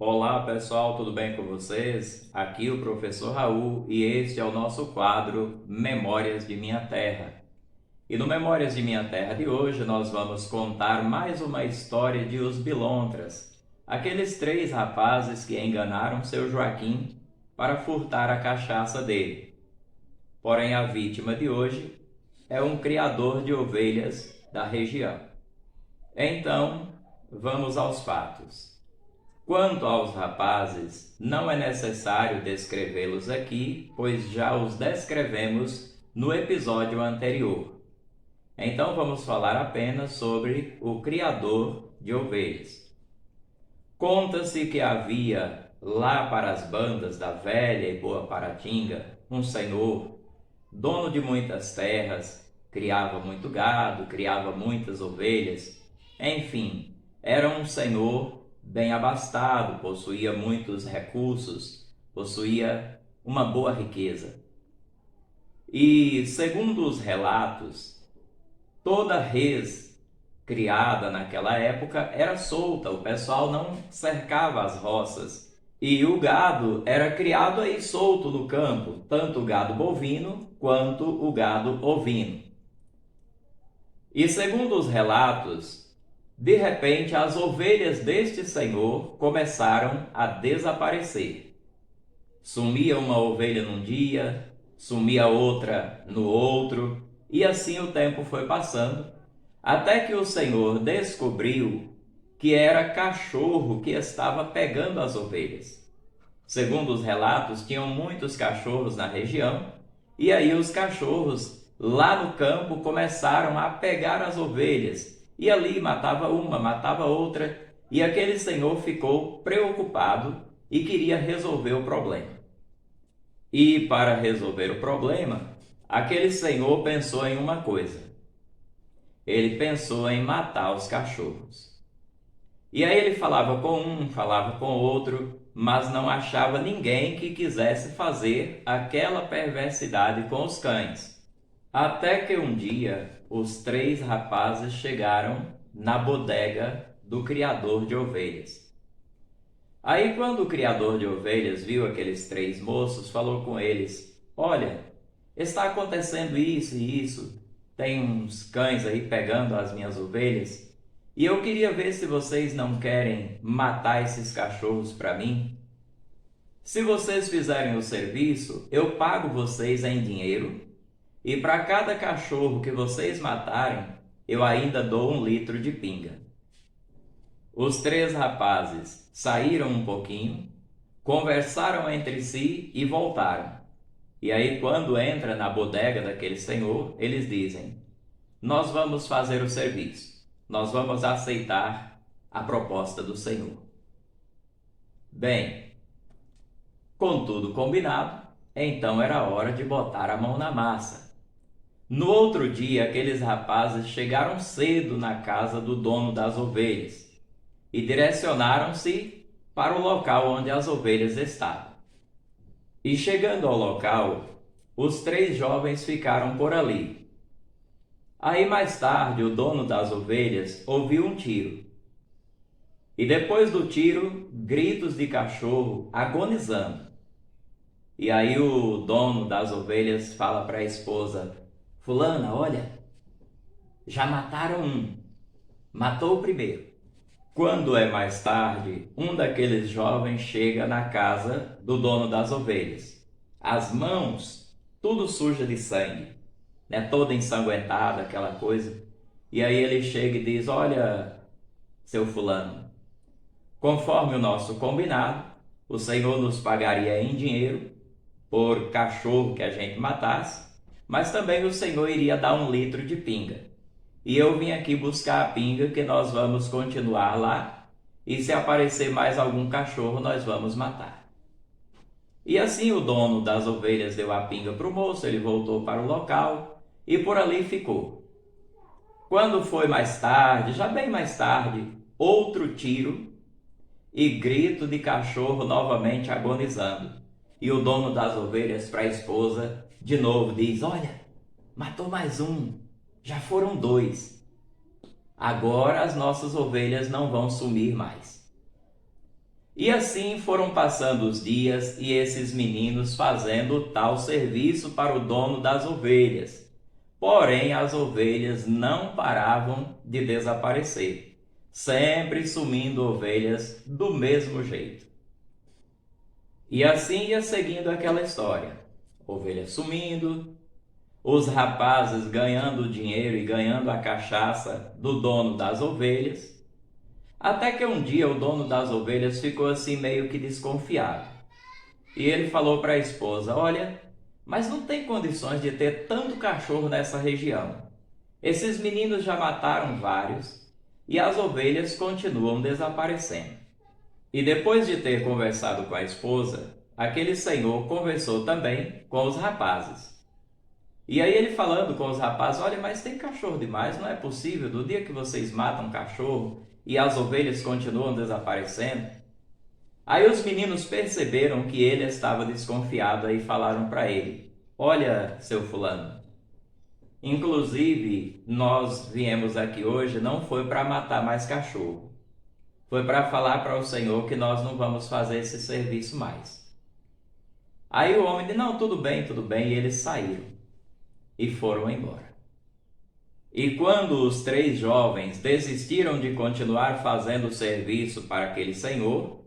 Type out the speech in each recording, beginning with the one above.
Olá pessoal, tudo bem com vocês? Aqui o professor Raul e este é o nosso quadro Memórias de Minha Terra. E no Memórias de Minha Terra de hoje nós vamos contar mais uma história de Os Pilontras, aqueles três rapazes que enganaram seu Joaquim para furtar a cachaça dele. Porém, a vítima de hoje é um criador de ovelhas da região. Então, vamos aos fatos. Quanto aos rapazes, não é necessário descrevê-los aqui, pois já os descrevemos no episódio anterior. Então vamos falar apenas sobre o criador de ovelhas. Conta-se que havia lá para as bandas da velha e boa Paratinga um senhor, dono de muitas terras, criava muito gado, criava muitas ovelhas, enfim, era um senhor bem abastado, possuía muitos recursos, possuía uma boa riqueza. E, segundo os relatos, toda res criada naquela época era solta, o pessoal não cercava as roças. E o gado era criado aí solto no campo, tanto o gado bovino quanto o gado ovino. E segundo os relatos, de repente as ovelhas deste senhor começaram a desaparecer. Sumia uma ovelha num dia, sumia outra no outro, e assim o tempo foi passando, até que o senhor descobriu que era cachorro que estava pegando as ovelhas. Segundo os relatos, tinham muitos cachorros na região, e aí os cachorros lá no campo começaram a pegar as ovelhas, e ali matava uma, matava outra, e aquele senhor ficou preocupado e queria resolver o problema. E para resolver o problema, aquele senhor pensou em uma coisa. Ele pensou em matar os cachorros. E aí ele falava com um, falava com outro, mas não achava ninguém que quisesse fazer aquela perversidade com os cães. Até que um dia os três rapazes chegaram na bodega do criador de ovelhas. Aí quando o criador de ovelhas viu aqueles três moços, falou com eles: olha, está acontecendo isso e isso, tem uns cães aí pegando as minhas ovelhas, e eu queria ver se vocês não querem matar esses cachorros para mim. Se vocês fizerem o serviço, eu pago vocês em dinheiro, e para cada cachorro que vocês matarem, eu ainda dou 1 litro de pinga. Os três rapazes saíram um pouquinho, conversaram entre si e voltaram. E aí, quando entra na bodega daquele senhor, eles dizem: nós vamos fazer o serviço, nós vamos aceitar a proposta do senhor. Bem, com tudo combinado, então era hora de botar a mão na massa. No outro dia, aqueles rapazes chegaram cedo na casa do dono das ovelhas e direcionaram-se para o local onde as ovelhas estavam. E chegando ao local, os três jovens ficaram por ali. Aí mais tarde o dono das ovelhas ouviu um tiro. E depois do tiro, gritos de cachorro agonizando. E aí o dono das ovelhas fala para a esposa: fulana, olha, já mataram um, matou o primeiro. Quando é mais tarde, um daqueles jovens chega na casa do dono das ovelhas. As mãos tudo suja de sangue, né? Toda ensanguentada, aquela coisa. E aí ele chega e diz: olha, seu fulano, conforme o nosso combinado, o Senhor nos pagaria em dinheiro por cachorro que a gente matasse, mas também o Senhor iria dar 1 litro de pinga. E eu vim aqui buscar a pinga, que nós vamos continuar lá, e se aparecer mais algum cachorro, nós vamos matar. E assim o dono das ovelhas deu a pinga para o moço, ele voltou para o local e por ali ficou. Quando foi mais tarde, já bem mais tarde, outro tiro e grito de cachorro novamente agonizando. E o dono das ovelhas para a esposa de novo diz: olha, matou mais um. Já foram 2. Agora as nossas ovelhas não vão sumir mais. E assim foram passando os dias e esses meninos fazendo o tal serviço para o dono das ovelhas. Porém, as ovelhas não paravam de desaparecer, sempre sumindo ovelhas do mesmo jeito. E assim ia seguindo aquela história: ovelhas sumindo, os rapazes ganhando dinheiro e ganhando a cachaça do dono das ovelhas, até que um dia o dono das ovelhas ficou assim meio que desconfiado. E ele falou para a esposa: olha, mas não tem condições de ter tanto cachorro nessa região. Esses meninos já mataram vários e as ovelhas continuam desaparecendo. E depois de ter conversado com a esposa, aquele senhor conversou também com os rapazes. E aí ele falando com os rapazes: olha, mas tem cachorro demais, não é possível, do dia que vocês matam cachorro e as ovelhas continuam desaparecendo. Aí os meninos perceberam que ele estava desconfiado e falaram para ele: olha, seu fulano, inclusive nós viemos aqui hoje não foi para matar mais cachorro, foi para falar para o Senhor que nós não vamos fazer esse serviço mais. Aí o homem disse: não, tudo bem, e eles saíram e foram embora. E quando os três jovens desistiram de continuar fazendo o serviço para aquele senhor,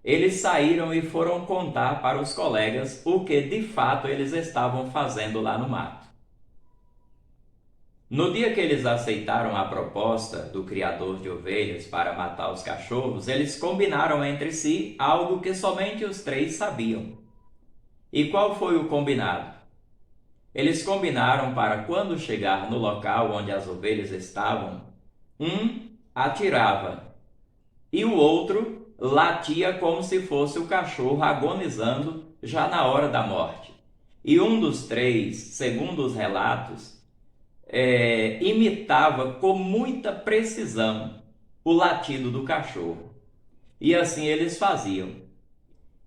eles saíram e foram contar para os colegas o que de fato eles estavam fazendo lá no mato. No dia que eles aceitaram a proposta do criador de ovelhas para matar os cachorros, eles combinaram entre si algo que somente os três sabiam. E qual foi o combinado? Eles combinaram para, quando chegar no local onde as ovelhas estavam, um atirava e o outro latia como se fosse o cachorro agonizando já na hora da morte. E um dos três, segundo os relatos, imitava com muita precisão o latido do cachorro. E assim eles faziam.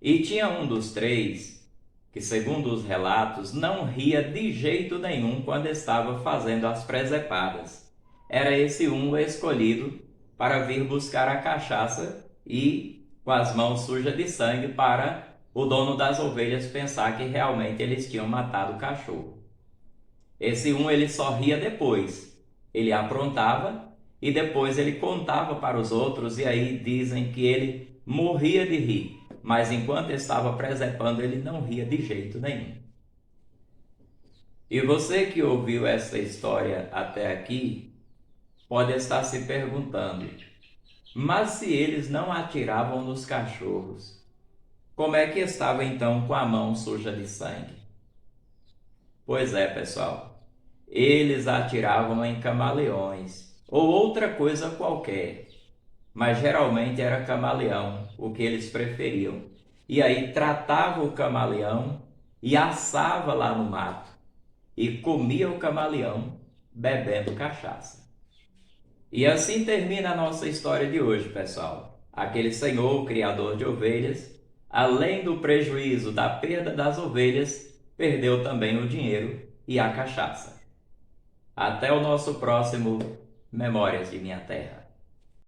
E tinha um dos três que, segundo os relatos, não ria de jeito nenhum quando estava fazendo as presepadas. Era esse um o escolhido para vir buscar a cachaça e, com as mãos sujas de sangue, para o dono das ovelhas pensar que realmente eles tinham matado o cachorro. Esse um ele só ria depois. Ele aprontava e depois ele contava para os outros, e aí dizem que ele morria de rir, mas enquanto estava presepando ele não ria de jeito nenhum. E você que ouviu essa história até aqui pode estar se perguntando: mas se eles não atiravam nos cachorros, como é que estava então com a mão suja de sangue? Pois é, pessoal, eles atiravam em camaleões ou outra coisa qualquer, mas geralmente era camaleão o que eles preferiam. E aí tratava o camaleão e assava lá no mato e comia o camaleão bebendo cachaça. E assim termina a nossa história de hoje, pessoal. Aquele senhor, o criador de ovelhas, além do prejuízo da perda das ovelhas, perdeu também o dinheiro e a cachaça. Até o nosso próximo Memórias de Minha Terra.